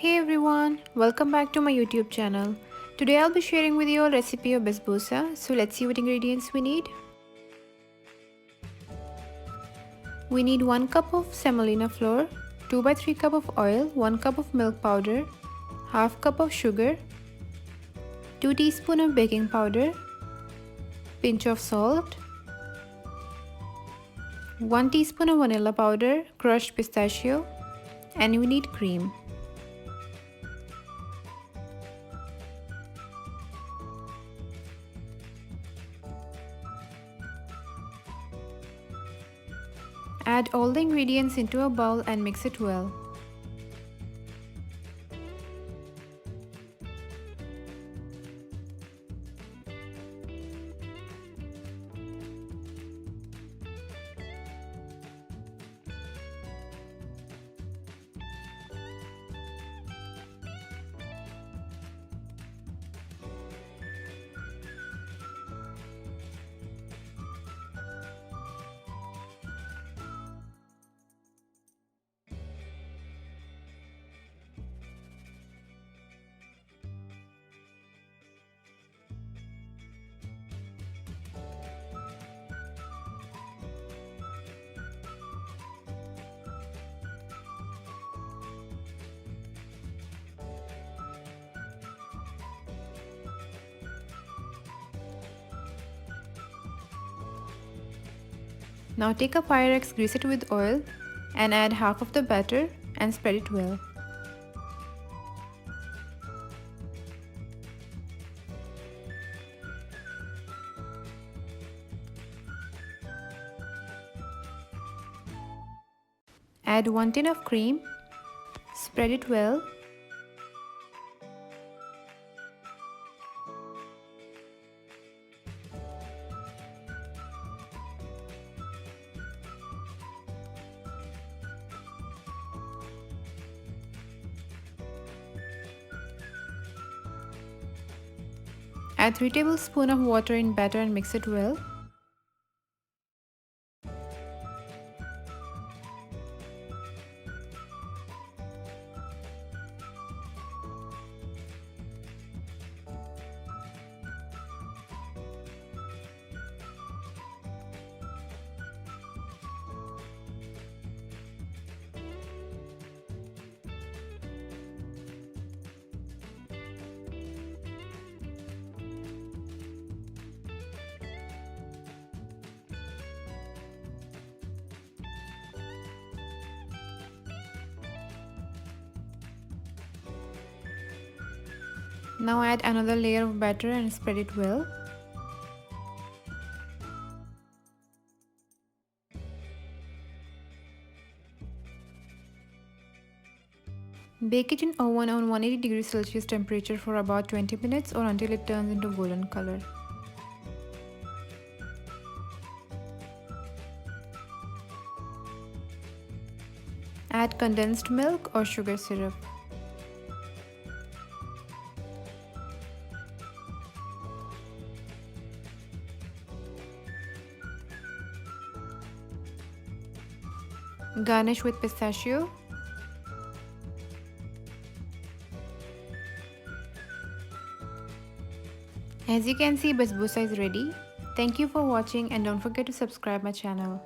Hey everyone, welcome back to my YouTube channel. Today I'll be sharing with you a recipe of basbousa, so let's see what ingredients we need. We need 1 cup of semolina flour, 2 by 3 cup of oil, 1 cup of milk powder, half cup of sugar, 2 teaspoons of baking powder, pinch of salt, 1 teaspoon of vanilla powder, crushed pistachio, and we need cream. Add all the ingredients into a bowl and mix it well. Now take a pyrex, grease it with oil and add half of the batter and spread it well. Add 1 tin of cream, spread it well. Add 3 tablespoons of water in batter and mix it well. Now add another layer of batter and spread it well. Bake it in oven on 180 degrees Celsius temperature for about 20 minutes or until it turns into golden color. Add condensed milk or sugar syrup. Garnish with pistachio. As you can see, basbousa is ready. Thank you for watching and don't forget to subscribe my channel.